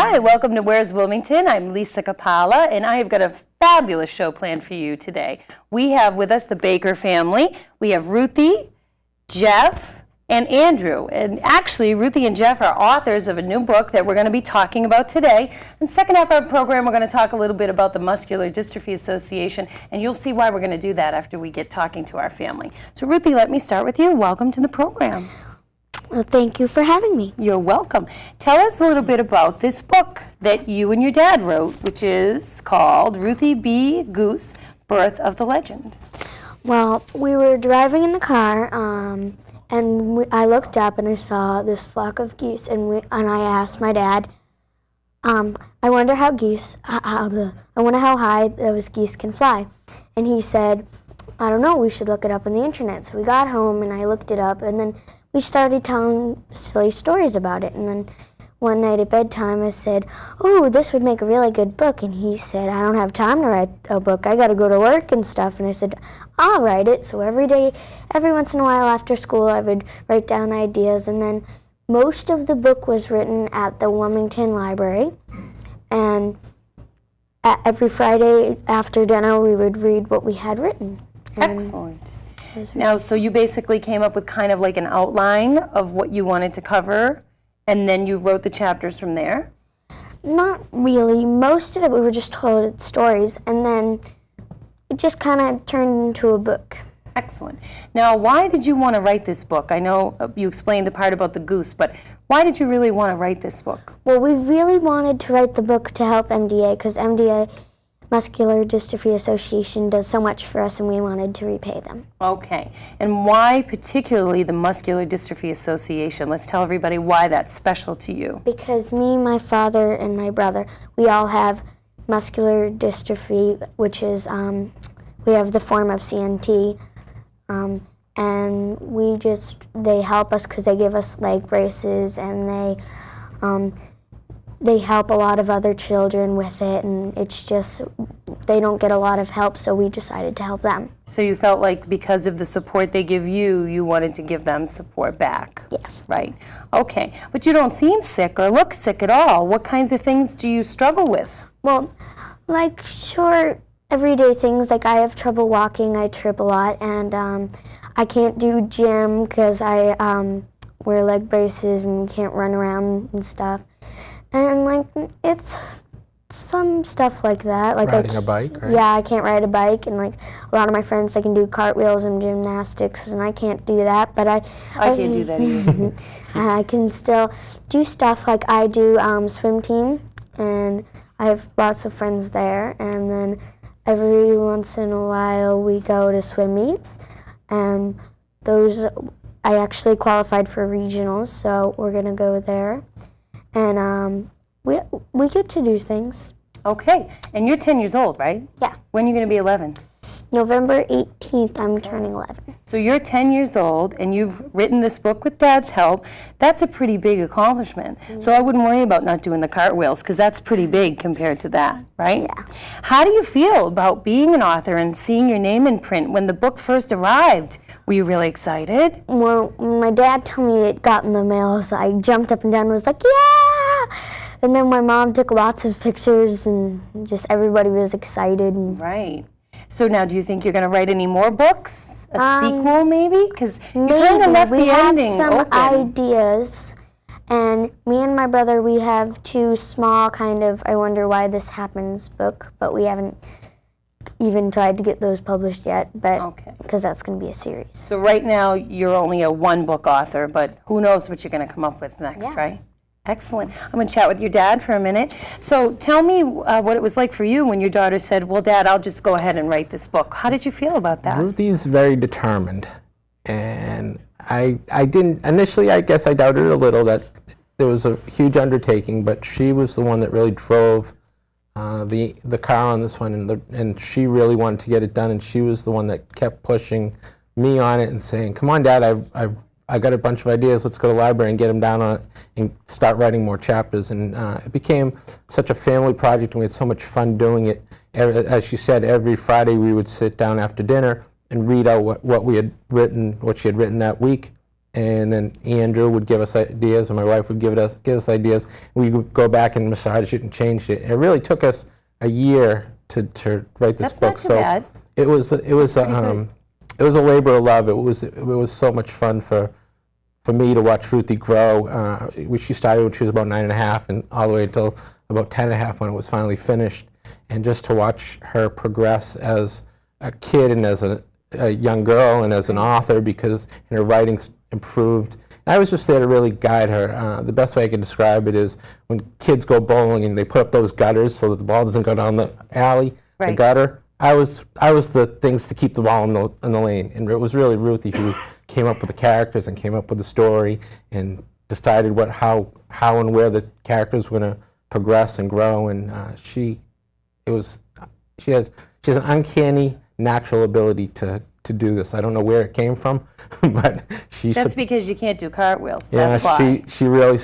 Hi, welcome to Where's Wilmington? I'm Lisa Capala, and I have got a fabulous show planned for you today. We have with us the Baker family. We have Ruthie, Jeff, and Andrew. And actually, Ruthie and Jeff are authors of a new book that we're going to be talking about today. In the second half of our program, we're going to talk a little bit about the Muscular Dystrophy Association, and you'll see why we're going to do that after we get talking to our family. So Ruthie, let me start with you. Welcome to the program. Well, thank you for having me. You're welcome. Tell us a little bit about this book that you and your dad wrote, which is called Ruthie B. Goose, Birth of the Legend. Well, we were driving in the car, and I looked up and I saw this flock of geese, and I asked my dad, I wonder how high those geese can fly. And he said, I don't know, we should look it up on the internet. So we got home and I looked it up, and then we started telling silly stories about it. And then one night at bedtime I said, oh, this would make a really good book. And he said, I don't have time to write a book. I got to go to work and stuff. And I said, I'll write it. So every once in a while after school, I would write down ideas. And then most of the book was written at the Wilmington Library. And every Friday after dinner, we would read what we had written. Excellent. Now, so you basically came up with kind of like an outline of what you wanted to cover, and then you wrote the chapters from there? Not really. Most of it we were just told stories, and then it just kind of turned into a book. Excellent. Now, why did you want to write this book? I know you explained the part about the goose, but why did you really want to write this book? Well, we really wanted to write the book to help MDA, because MDA, Muscular Dystrophy Association, does so much for us, and we wanted to repay them. Okay. And why particularly the Muscular Dystrophy Association? Let's tell everybody why that's special to you. Because me, my father, and my brother, we all have muscular dystrophy, which is, we have the form of CNT, and they help us because they give us leg braces, and they help a lot of other children with it, and it's just, they don't get a lot of help, so we decided to help them. So you felt like because of the support they give you, you wanted to give them support back? Yes. Right. Okay. But you don't seem sick or look sick at all. What kinds of things do you struggle with? Well, like short, everyday things, like I have trouble walking, I trip a lot, and I can't do gym because I wear leg braces and can't run around and stuff. And like it's some stuff like that. Like riding a bike, right? Yeah, I can't ride a bike, and like a lot of my friends, they can do cartwheels and gymnastics, and I can't do that. But I can't do that either. I can still do stuff like I do swim team, and I have lots of friends there. And then every once in a while we go to swim meets, and those I actually qualified for regionals, so we're gonna go there. And we get to do things. Okay. And you're 10 years old, right? Yeah. When are you going to be 11? November 18th, I'm turning 11. So you're 10 years old, and you've written this book with Dad's help. That's a pretty big accomplishment. Mm-hmm. So I wouldn't worry about not doing the cartwheels, because that's pretty big compared to that, right? Yeah. How do you feel about being an author and seeing your name in print? When the book first arrived, were you really excited? Well, when my dad told me it got in the mail, so I jumped up and down and was like, yeah! And then my mom took lots of pictures, and just everybody was excited. And right. So now, do you think you're going to write any more books? A sequel, maybe? Because you kind of left the ending open. We have some ideas, and me and my brother, we have two small kind of I Wonder Why This Happens book, but we haven't even tried to get those published yet, but because that's going to be a series. So right now, you're only a one-book author, but who knows what you're going to come up with next, right? Excellent. I'm going to chat with your dad for a minute. So tell me what it was like for you when your daughter said, well, Dad, I'll just go ahead and write this book. How did you feel about that? Ruthie's very determined, and I didn't, initially I guess I doubted a little that it was a huge undertaking, but she was the one that really drove the car on this one, and she really wanted to get it done, and she was the one that kept pushing me on it and saying, come on, Dad, I got a bunch of ideas, let's go to the library and get them down on it and start writing more chapters. And it became such a family project, and we had so much fun doing it. As she said, every Friday we would sit down after dinner and read out what we had written, what she had written that week, and then Andrew would give us ideas, and my wife would give us ideas. We would go back and massage it and change it. It really took us a year to write this That's book. not too bad. It was a labor of love. It was so much fun for me to watch Ruthie grow. She started when she was about 9.5, and all the way until about 10.5 when it was finally finished. And just to watch her progress as a kid and as a young girl and as an author, because her writing's improved. And I was just there to really guide her. The best way I can describe it is when kids go bowling and they put up those gutters so that the ball doesn't go down the alley, the gutter. I was the things to keep the ball in the lane. And it was really Ruthie who came up with the characters and came up with the story and decided how and where the characters were going to progress and grow. And she has an uncanny natural ability to do this. I don't know where it came from, but That's because you can't do cartwheels. Yeah, That's why. she really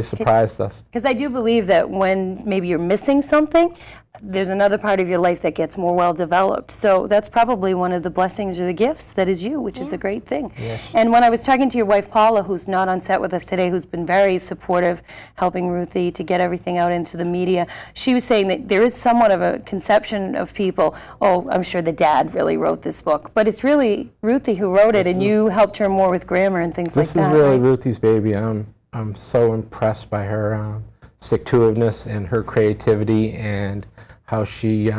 surprised us. Because I do believe that when maybe you're missing something, there's another part of your life that gets more well developed. So that's probably one of the blessings or the gifts that is you, which is a great thing. Yes. And when I was talking to your wife Paula, who's not on set with us today, who's been very supportive, helping Ruthie to get everything out into the media, she was saying that there is somewhat of a conception of people, oh, I'm sure the dad really wrote this book, but it's really Ruthie who wrote it, and you helped her more with grammar and things like that. This is really right? Ruthie's baby. I'm so impressed by her stick-to-itiveness and her creativity, and how she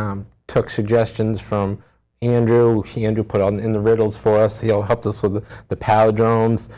took suggestions from Andrew. Andrew put in the riddles for us. He helped us with the palindromes.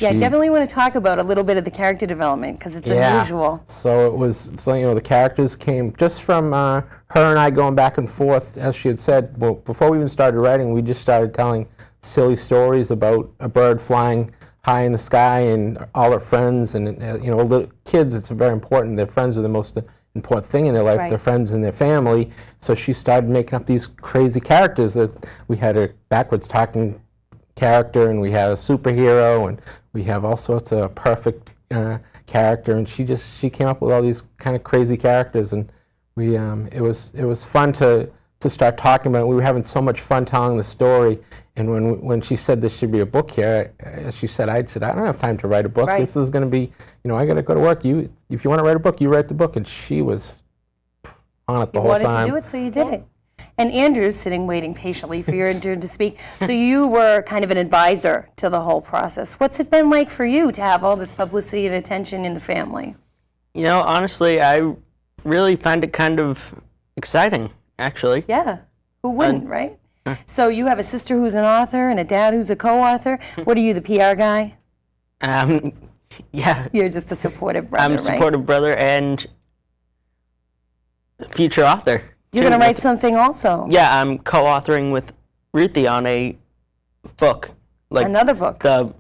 Yeah, I definitely want to talk about a little bit of the character development, because it's unusual. So it was, the characters came just from her and I going back and forth, as she had said. Well, before we even started writing, we just started telling silly stories about a bird flying high in the sky and all her friends, and little kids, it's very important. Their friends are the most important thing in their life, their friends and their family. So she started making up these crazy characters. That we had a backwards talking character, and we had a superhero, and we have all sorts of perfect character. And she came up with all these kind of crazy characters, and it was fun to start talking about it. We were having so much fun telling the story. And when she said this should be a book here, I said, I don't have time to write a book. Right. This is going to be, I got to go to work. If you want to write a book, you write the book. And she was on it the whole time. You wanted to do it, so you did it. And Andrew's sitting waiting patiently for your turn to speak. So you were kind of an advisor to the whole process. What's it been like for you to have all this publicity and attention in the family? Honestly, I really find it kind of exciting, actually. Yeah, who wouldn't, right? So you have a sister who's an author and a dad who's a co-author. What are you, the PR guy? Yeah. You're just a supportive brother, I'm a supportive brother and future author. You're going to write something also. Yeah, I'm co-authoring with Ruthie on a book. Another book. The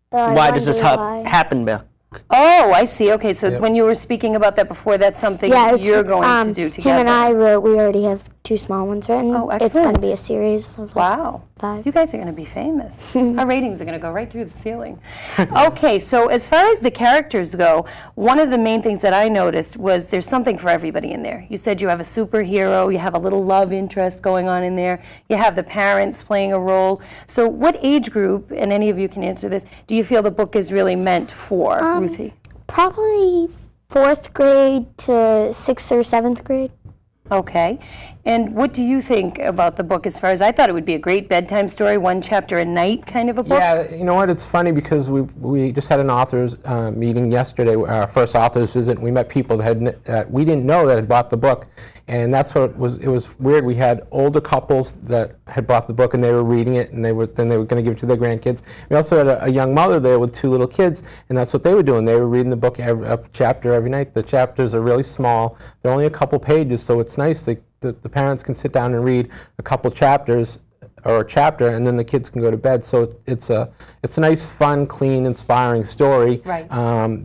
Why Does This Happen book. Oh, I see. Okay, so when you were speaking about that before, that's something you're going to do together. Him and I wrote, we already have 2 small ones written. Oh, excellent. It's going to be a series of 5. You guys are going to be famous. Our ratings are going to go right through the ceiling. Okay, so as far as the characters go, one of the main things that I noticed was there's something for everybody in there. You said you have a superhero, you have a little love interest going on in there, you have the parents playing a role. So what age group, and any of you can answer this, do you feel the book is really meant for, Ruthie? Probably 4th grade to 6th or 7th grade. Okay. And what do you think about the book as far as, I thought it would be a great bedtime story, 1 chapter a night kind of a book? Yeah, you know what, it's funny because we just had an authors meeting yesterday, our first authors visit, and we met people that we didn't know that had bought the book. And that's what it was weird. We had older couples that had bought the book and they were reading it, and then they were going to give it to their grandkids. We also had a young mother there with 2 little kids, and that's what they were doing. They were reading the book a chapter every night. The chapters are really small. They're only a couple pages, so it's nice. The parents can sit down and read a couple chapters or a chapter, and then the kids can go to bed. So it's a nice, fun, clean, inspiring story. Right.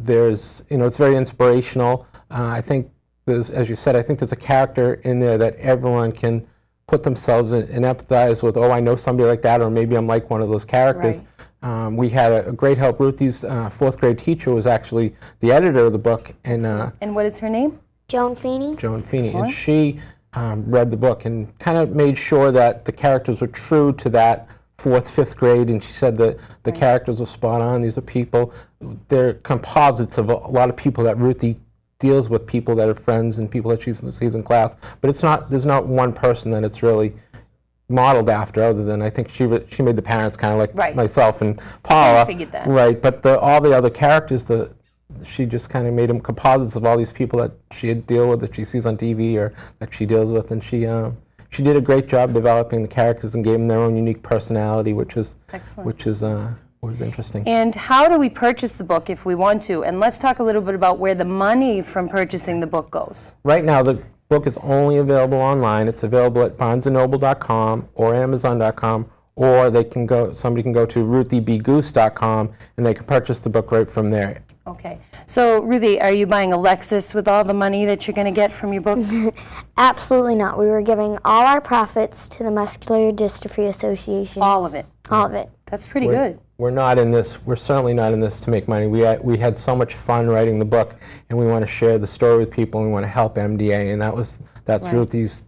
There's it's very inspirational. I think as you said, I think there's a character in there that everyone can put themselves in and empathize with. Oh, I know somebody like that, or maybe I'm like one of those characters. Right. We had a great help. Ruthie's 4th grade teacher was actually the editor of the book, and what is her name? Joan Feeney. Joan Feeney, Excellent. and she read the book and kind of made sure that the characters were true to that 4th, 5th grade, and she said that the characters are spot on. These are people, they're composites of a lot of people that Ruthie deals with, people that are friends and people that she sees in class. But it's not, there's not one person that it's really modeled after, other than I think she made the parents kind of like myself and Paula. I figured that. Right, but all the other characters, she just kind of made them composites of all these people that she deal with, that she sees on TV or that she deals with, and she did a great job developing the characters and gave them their own unique personality, which was interesting. And how do we purchase the book if we want to? And let's talk a little bit about where the money from purchasing the book goes. Right now, the book is only available online. It's available at barnesandnoble.com or amazon.com, or somebody can go to ruthiebgoose.com and they can purchase the book right from there. Okay. So, Ruthie, are you buying a Lexus with all the money that you're going to get from your book? Absolutely not. We were giving all our profits to the Muscular Dystrophy Association. All of it? All of it. That's pretty good. We're certainly not in this to make money. We had so much fun writing the book, and we want to share the story with people, and we want to help MDA, and that's Ruthie's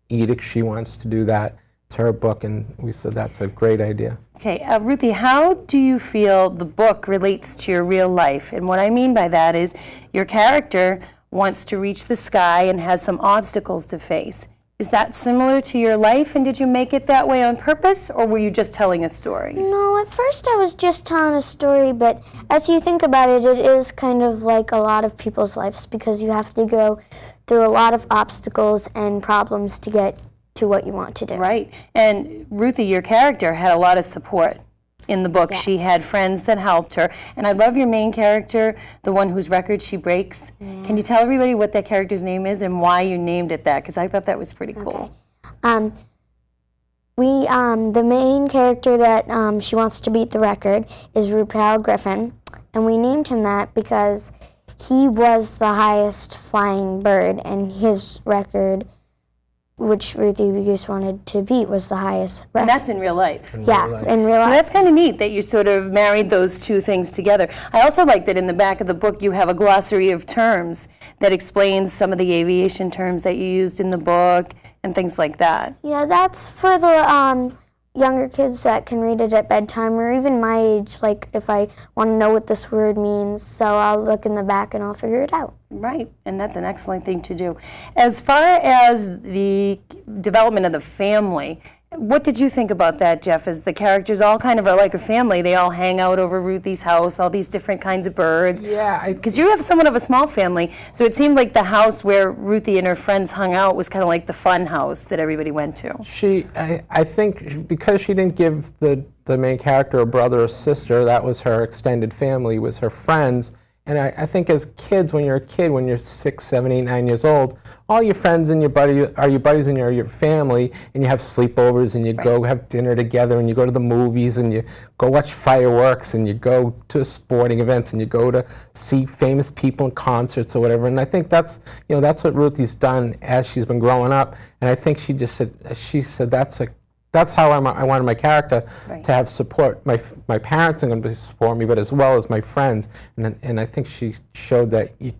edict. She wants to do that. It's her book, and we said that's a great idea. Okay, Ruthie, how do you feel the book relates to your real life? And what I mean by that is your character wants to reach the sky and has some obstacles to face. Is that similar to your life, and did you make it that way on purpose, or were you just telling a story? No, at first I was just telling a story, but as you think about it, it is kind of like a lot of people's lives, because you have to go through a lot of obstacles and problems to get to what you want to do. Right. And Ruthie, your character, had a lot of support in the book. Yes. She had friends that helped her. And I love your main character, the one whose record she breaks. Yeah. Can you tell everybody what that character's name is and why you named it that? Because I thought that was pretty cool. Okay. The main character that she wants to beat the record is Rupal Griffin. And we named him that because he was the highest flying bird, and his record, which Ruthie Goose wanted to beat, was the highest record. And that's in real life. In real life. So that's kind of neat that you sort of married those two things together. I also like that in the back of the book you have a glossary of terms that explains some of the aviation terms that you used in the book and things like that. Yeah, that's for the younger kids that can read it at bedtime, or even my age, like if I want to know what this word means, so I'll look in the back and I'll figure it out. Right, and that's an excellent thing to do. As far as the development of the family, what did you think about that, Jeff? As the characters all kind of are like a family, they all hang out over Ruthie's house, all these different kinds of birds. Yeah. Because you have somewhat of a small family, so it seemed like the house where Ruthie and her friends hung out was kind of like the fun house that everybody went to. I think because she didn't give the main character a brother or sister, that was her extended family, was her friends. And I think as kids, when you're a kid, when you're 6, 7, 8, 9 years old, all your friends and your buddies and your family, and you have sleepovers, and you go have dinner together, and you go to the movies, and you go watch fireworks, and you go to sporting events, and you go to see famous people in concerts or whatever. And I think that's what Ruthie's done as she's been growing up. And I think she said that's how I wanted my character to have support. My parents are going to support me, but as well as my friends. And I think she showed that you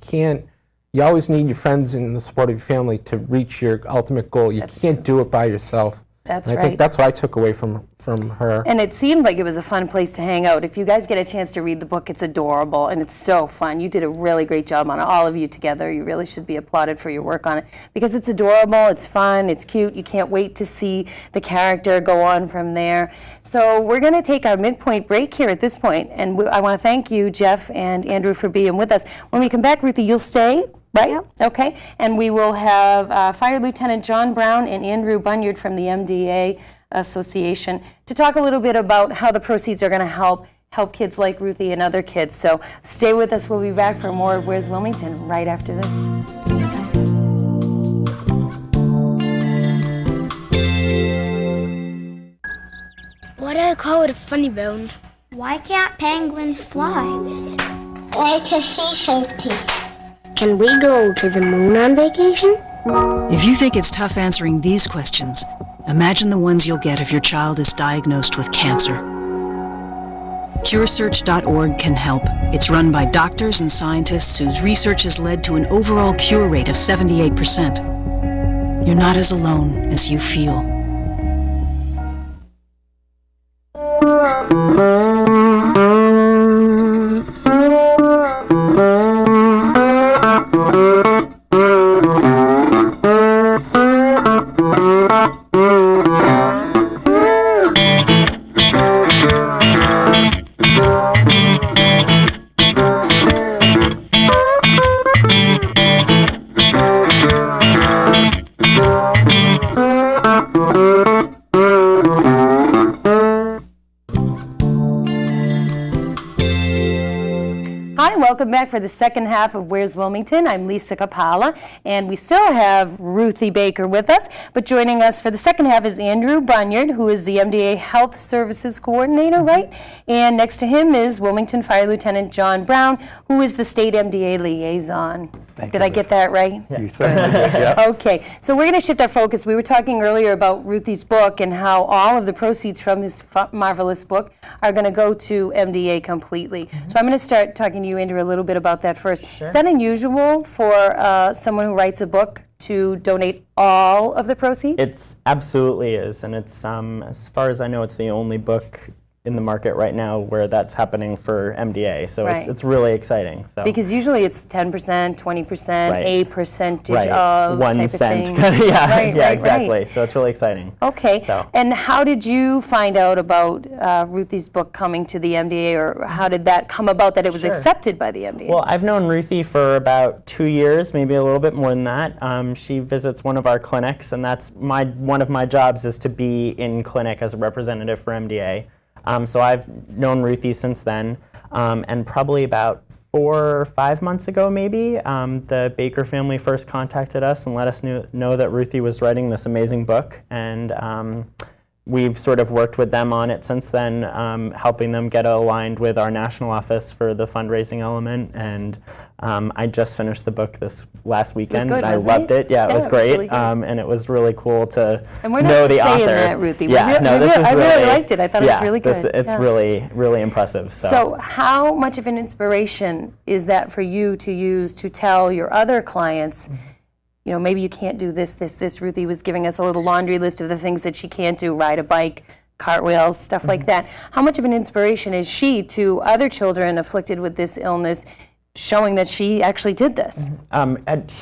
always need your friends and the support of your family to reach your ultimate goal. You can't do it by yourself. That's and I think that's what I took away from her. And it seemed like it was a fun place to hang out. If you guys get a chance to read the book, it's adorable and it's so fun. You did a really great job on it, all of you together. You really should be applauded for your work on it because it's adorable, it's fun, it's cute. You can't wait to see the character go on from there. So we're going to take our midpoint break here at this point, and I want to thank you, Jeff and Andrew, for being with us. When we come back, Ruthie, you'll stay? Right? Yep. Okay. And we will have Fire Lieutenant John Brown and Andrew Bunyard from the MDA Association to talk a little bit about how the proceeds are going to help kids like Ruthie and other kids. So stay with us. We'll be back for more of Where's Wilmington right after this. Why do I call it a funny bone? Why can't penguins fly? Like a sea safety. Can we go to the moon on vacation? If you think it's tough answering these questions, imagine the ones you'll get if your child is diagnosed with cancer. CureSearch.org can help. It's run by doctors and scientists whose research has led to an overall cure rate of 78%. You're not as alone as you feel. welcome back for the second half of Where's Wilmington. I'm Lisa Capalla, and we still have Ruthie Baker with us, but joining us for the second half is Andrew Bunyard, who is the MDA Health Services Coordinator, right? And next to him is Wilmington Fire Lieutenant John Brown, who is the State MDA Liaison. Did I get that right? You certainly did, yeah. Okay, so we're going to shift our focus. We were talking earlier about Ruthie's book and how all of the proceeds from this marvelous book are going to go to MDA completely. So I'm going to start talking to you, Andrew, a little bit about that first. Sure. Is that unusual for someone who writes a book to donate all of the proceeds? It's absolutely is, and it's as far as I know, it's the only book in the market right now where that's happening for MDA. So Right. it's really exciting. So Because usually it's 10%, 20%, Right. a percentage right, of 1 type cent. of thing. yeah, Right, yeah, right, exactly. right. So it's really exciting. Okay, So. and how did you find out about Ruthie's book coming to the MDA, or how did that come about that it was Sure. accepted by the MDA? Well, I've known Ruthie for about 2 years, maybe a little bit more than that. She visits one of our clinics, and that's one of my jobs is to be in clinic as a representative for MDA. So I've known Ruthie since then, and probably about 4 or 5 months ago, maybe, the Baker family first contacted us and let us know that Ruthie was writing this amazing book, and we've sort of worked with them on it since then, helping them get aligned with our national office for the fundraising element, and I just finished the book this last weekend, good, and I wasn't loved it? it. Yeah, it Yeah, was it was great, really good. and it was really cool to And we're not know just the saying author. that, Ruthie. Yeah, no, this is I really liked it. I thought it was yeah, really good. It's Yeah. really, really impressive. So how much of an inspiration is that for you to use to tell your other clients, you know, maybe you can't do this, this, this. Ruthie was giving us a little laundry list of the things that she can't do, ride a bike, cartwheels, stuff like that. How much of an inspiration is she to other children afflicted with this illness, showing that she actually did this?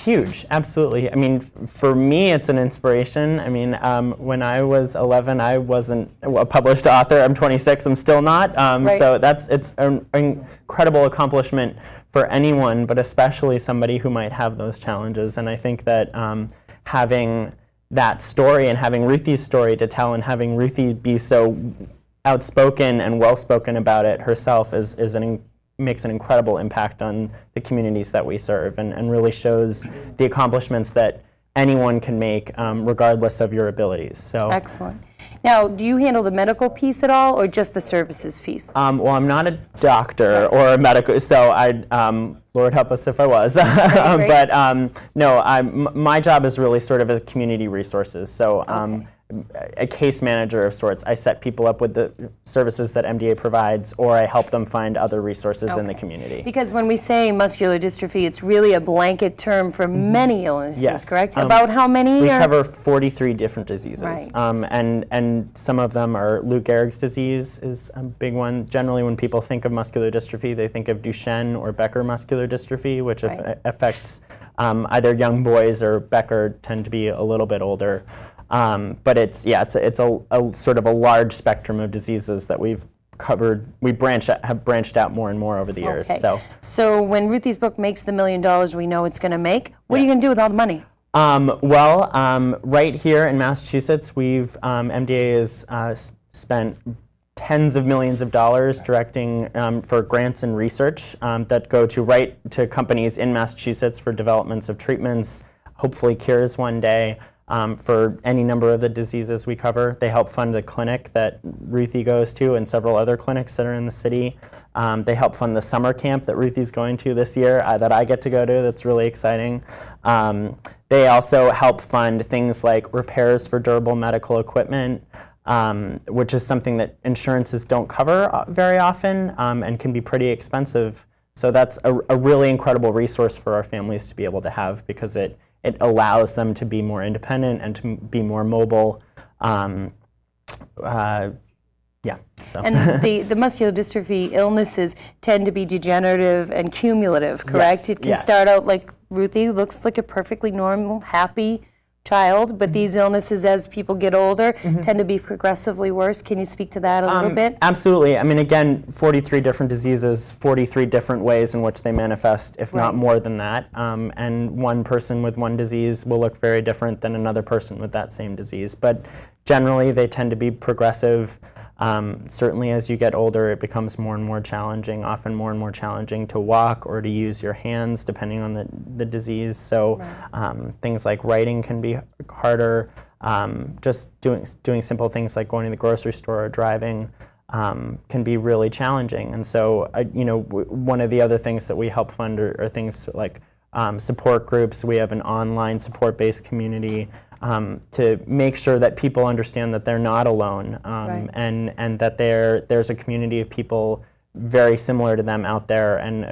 Huge, absolutely. I mean, for me, it's an inspiration. I mean, when I was 11, I wasn't a published author. I'm 26, I'm still not. Right. So it's an incredible accomplishment for anyone, but especially somebody who might have those challenges. And I think that having that story and having Ruthie's story to tell and having Ruthie be so outspoken and well-spoken about it herself makes an incredible impact on the communities that we serve, and really shows the accomplishments that anyone can make regardless of your abilities. So. Excellent. Now, do you handle the medical piece at all, or just the services piece? Well, I'm not a doctor or a medical, so Lord help us if I was. Right. But no, my job is really sort of as community resources. So a case manager of sorts. I set people up with the services that MDA provides, or I help them find other resources in the community. Because when we say muscular dystrophy, it's really a blanket term for many illnesses, Yes. correct? About how many? We are- cover 43 different diseases, Right. and some of them are Lou Gehrig's disease is a big one. Generally, when people think of muscular dystrophy, they think of Duchenne or Becker muscular dystrophy, which Right. affects either young boys, or Becker tend to be a little bit older. But it's a sort of a large spectrum of diseases that we've covered. We have branched out more and more over the years. Okay. So when Ruthie's book makes the $1 million we know it's going to make, what are you going to do with all the money? Right here in Massachusetts, MDA has spent tens of millions of dollars directing for grants and research that go to companies in Massachusetts for developments of treatments, hopefully cures one day. For any number of the diseases we cover. They help fund the clinic that Ruthie goes to and several other clinics that are in the city. They help fund the summer camp that Ruthie's going to this year that I get to go to. That's really exciting. They also help fund things like repairs for durable medical equipment, which is something that insurances don't cover very often and can be pretty expensive. So that's a really incredible resource for our families to be able to have, because it allows them to be more independent and to be more mobile. So. And the muscular dystrophy illnesses tend to be degenerative and cumulative, correct? Yes, It can yeah. start out like Ruthie looks like a perfectly normal, happy child, but these illnesses, as people get older, tend to be progressively worse. Can you speak to that a little bit? Absolutely. I mean, again, 43 different diseases, 43 different ways in which they manifest, if not more than that. And one person with one disease will look very different than another person with that same disease. But generally, they tend to be progressive. Certainly as you get older, it becomes more and more challenging, often more and more challenging to walk or to use your hands depending on the disease. So things like writing can be harder. Just doing simple things like going to the grocery store or driving can be really challenging. And so, one of the other things that we help fund are things like support groups. We have an online support-based community to make sure that people understand that they're not alone, and that there's a community of people very similar to them out there, and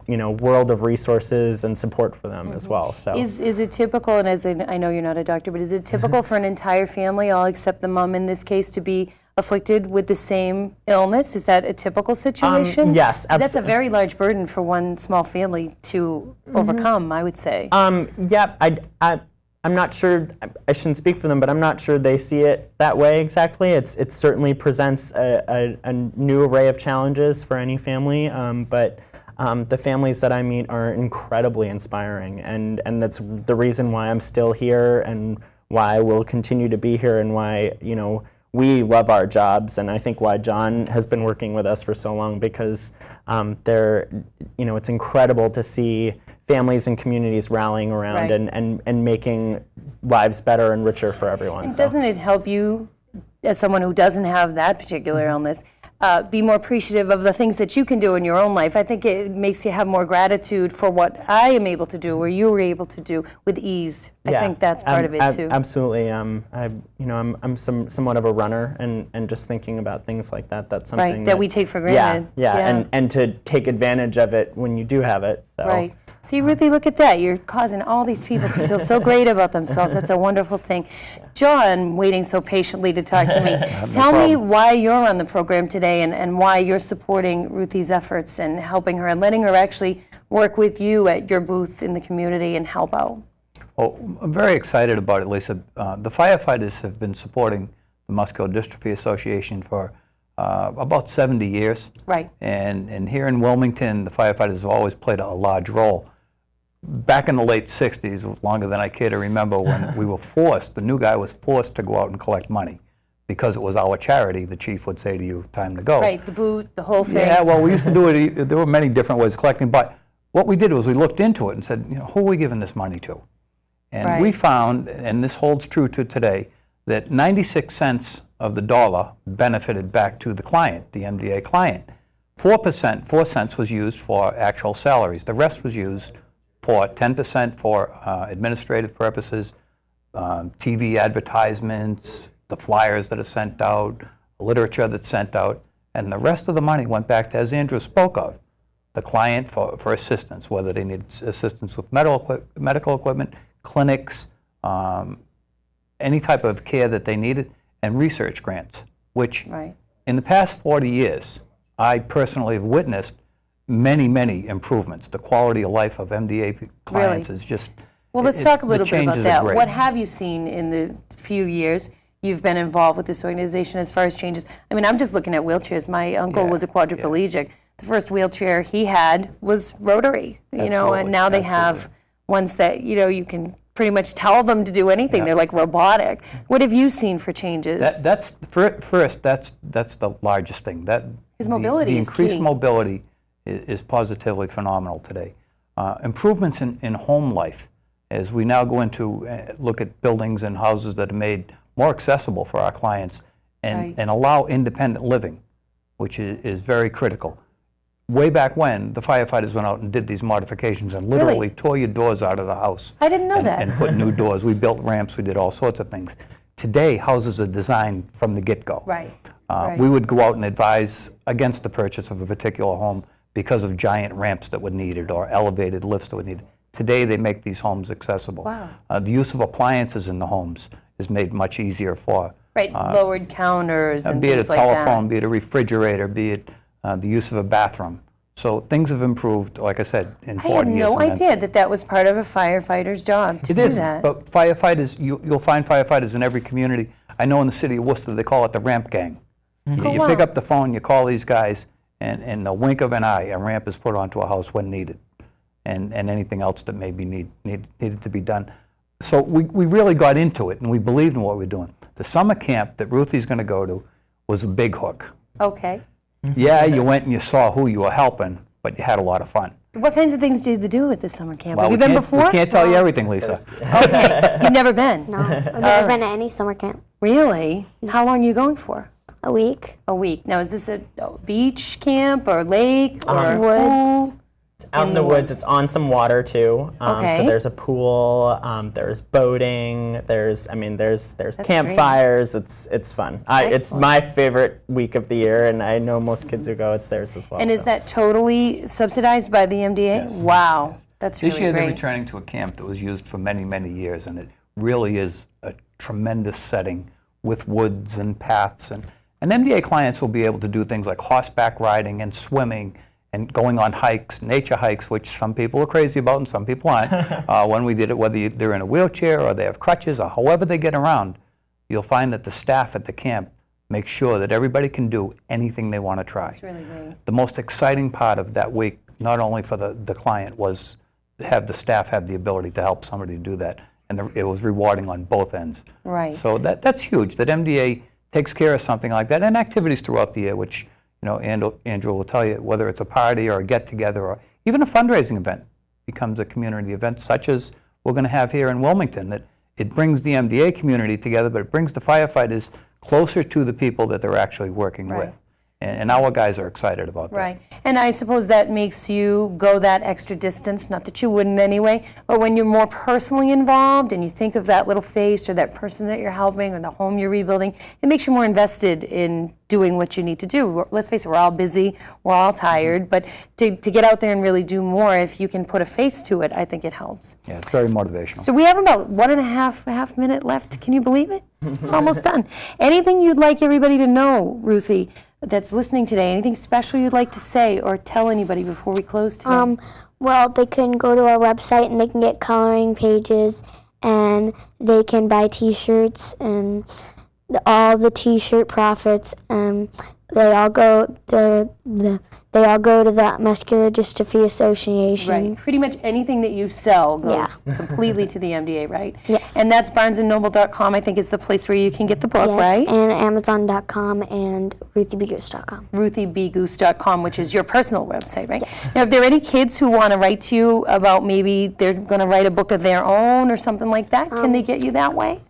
a world of resources and support for them as well. So is it typical, and I know you're not a doctor, but is it typical for an entire family, all except the mom in this case, to be afflicted with the same illness? Is that a typical situation? Yes, that's a very large burden for one small family to overcome, I would say. I'm not sure, I shouldn't speak for them, but I'm not sure they see it that way exactly. It certainly presents a new array of challenges for any family, but the families that I meet are incredibly inspiring, and that's the reason why I'm still here and why I will continue to be here, and why, we love our jobs, and I think why John has been working with us for so long, because it's incredible to see families and communities rallying around and making lives better and richer for everyone. And doesn't it help you, as someone who doesn't have that particular illness, be more appreciative of the things that you can do in your own life? I think it makes you have more gratitude for what I am able to do, or you were able to do with ease. I think that's part of it too. Absolutely. I'm somewhat of a runner, and just thinking about things like that, that's something that we take for granted. And to take advantage of it when you do have it. So. Right. See, Ruthie, look at that. You're causing all these people to feel so great about themselves. That's a wonderful thing. John, waiting so patiently to talk to me. Tell me why you're on the program today, and why you're supporting Ruthie's efforts and helping her and letting her actually work with you at your booth in the community and help out. Well, I'm very excited about it, Lisa. The firefighters have been supporting the Muscular Dystrophy Association for about 70 years. Right. And here in Wilmington, the firefighters have always played a large role. Back in the late 60s, longer than I care to remember, when we were forced, the new guy was forced to go out and collect money because it was our charity. The chief would say to you, time to go. Right, the boot, the whole thing. Yeah, well, we used to do it. There were many different ways of collecting, but what we did was we looked into it and said, who are we giving this money to? And we found, and this holds true to today, that 96 cents of the dollar benefited back to the client, the MDA client. 4 cents was used for actual salaries. The rest was used for 10% for administrative purposes, TV advertisements, the flyers that are sent out, literature that's sent out, and the rest of the money went back to, as Andrew spoke of, the client for assistance, whether they need assistance with medical equipment, clinics, any type of care that they needed, and research grants, which in the past 40 years, I personally have witnessed many, many improvements. The quality of life of MDA clients is just... Well, let's talk a little bit about that. What have you seen in the few years you've been involved with this organization as far as changes? I mean, I'm just looking at wheelchairs. My uncle was a quadriplegic. The first wheelchair he had was rotary, and now they have ones that, you can pretty much tell them to do anything. They're like robotic. What have you seen for changes? That's the largest thing. Because mobility is key. The increased mobility is positively phenomenal today. Improvements in home life, as we now go into look at buildings and houses that are made more accessible for our clients and allow independent living, which is very critical. Way back when, the firefighters went out and did these modifications and literally tore your doors out of the house. I didn't know that. And put new doors. We built ramps. We did all sorts of things. Today, houses are designed from the get-go. We would go out and advise against the purchase of a particular home because of giant ramps that were needed or elevated lifts that were needed. Today, they make these homes accessible. The use of appliances in the homes is made much easier for... lowered counters and be it a things like that. telephone, be it a refrigerator, be it the use of a bathroom. So things have improved, like I said, in 40 years. I had no idea that was part of a firefighter's job to do that. But firefighters, you'll find firefighters in every community. I know in the city of Worcester, they call it the ramp gang. You pick up the phone, you call these guys, and in the wink of an eye, a ramp is put onto a house when needed, and anything else that may be needed to be done. So we really got into it, and we believed in what we were doing. The summer camp that Ruthie's going to go to, was a big hook. Okay. Yeah, you went and you saw who you were helping, but you had a lot of fun. What kinds of things did you do at the summer camp? Well, Have you been we before? can't tell you everything, Lisa. Okay. You've never been? No, I've never been to any summer camp. Really? How long are you going for? A week. A week. Now, is this a beach camp or lake or Woods. pool? Out in the woods, it's on some water too. Okay. So there's a pool, there's boating, there's campfires. It's fun. It's Excellent. my favorite week of the year, and I know most kids who go, it's theirs as well. And is that totally subsidized by the MDA? Yes. Wow. That's This really year they're great. returning to a camp that was used for many, many years, and it really is a tremendous setting with woods and paths. And MDA clients will be able to do things like horseback riding and swimming and going on hikes, nature hikes, which some people are crazy about and some people aren't. When we did it, whether they're in a wheelchair or they have crutches or however they get around, you'll find that the staff at the camp make sure that everybody can do anything they want to try. That's really great. The most exciting part of that week, not only for the client, was to have the staff have the ability to help somebody do that. And it was rewarding on both ends. Right. So that's huge, that MDA takes care of something like that, and activities throughout the year, which Andrew will tell you, whether it's a party or a get-together or even a fundraising event becomes a community event, such as we're going to have here in Wilmington, that it brings the MDA community together, but it brings the firefighters closer to the people that they're actually working with. And our guys are excited about that. Right. And I suppose that makes you go that extra distance, not that you wouldn't anyway, but when you're more personally involved and you think of that little face or that person that you're helping or the home you're rebuilding, it makes you more invested in doing what you need to do. Let's face it, we're all busy, we're all tired, but to get out there and really do more, if you can put a face to it, I think it helps. Yeah, it's very motivational. So we have about a half minute left. Can you believe it? We're almost done. Anything you'd like everybody to know, Ruthie, that's listening today? Anything special you'd like to say or tell anybody before we close today? Well, they can go to our website and they can get coloring pages, and they can buy T-shirts, and all the T-shirt profits, they all go to the Muscular Dystrophy Association. Right. Pretty much anything that you sell goes completely to the MDA, right? Yes. And that's barnesandnoble.com, I think, is the place where you can get the book, Yes, right? and Amazon.com and RuthieBgoose.com. RuthieBgoose.com, which is your personal website, right? Yes. Now, if there are any kids who want to write to you about maybe they're going to write a book of their own or something like that, can they get you that way?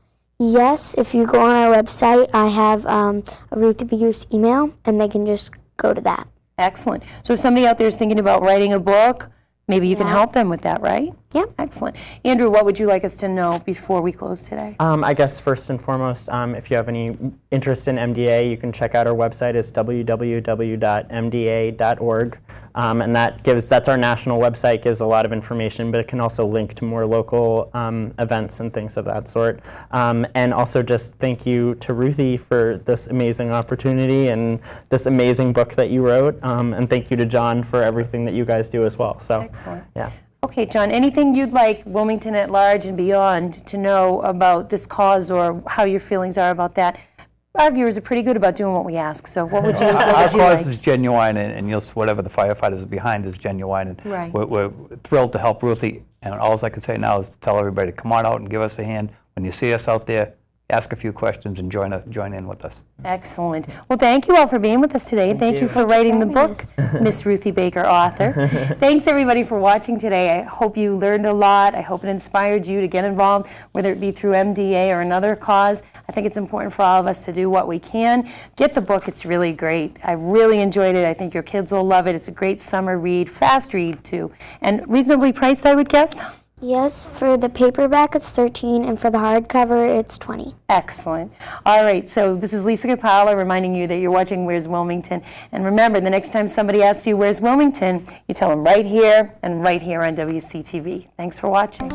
Yes, if you go on our website, I have a Ruthie B. Goose email, and they can just go to that. Excellent. So if somebody out there is thinking about writing a book, maybe you can help them with that, right? Yep. Excellent. Andrew, what would you like us to know before we close today? I guess first and foremost, if you have any interest in MDA, you can check out our website. It's www.mda.org. And that's our national website, gives a lot of information, but it can also link to more local events and things of that sort. And also just thank you to Ruthie for this amazing opportunity and this amazing book that you wrote. And thank you to John for everything that you guys do as well. So, excellent. Yeah. Okay, John, anything you'd like Wilmington at large and beyond to know about this cause or how your feelings are about that? Our viewers are pretty good about doing what we ask, so what would you Our like? cause is genuine, and whatever the firefighters are behind is genuine. And Right. we're thrilled to help Ruthie, and all I can say now is to tell everybody, come on out and give us a hand. When you see us out there, ask a few questions and join in with us. Excellent. Well, thank you all for being with us today. Thank you for writing the book, Miss Ruthie Baker, author. Thanks, everybody, for watching today. I hope you learned a lot. I hope it inspired you to get involved, whether it be through MDA or another cause. I think it's important for all of us to do what we can. Get the book. It's really great. I really enjoyed it. I think your kids will love it. It's a great summer read, fast read, too, and reasonably priced, I would guess. Yes, for the paperback it's $13, and for the hardcover it's $20. Excellent. All right, so this is Lisa Capalla reminding you that you're watching Where's Wilmington. And remember, the next time somebody asks you where's Wilmington, you tell them right here and right here on WCTV. Thanks for watching.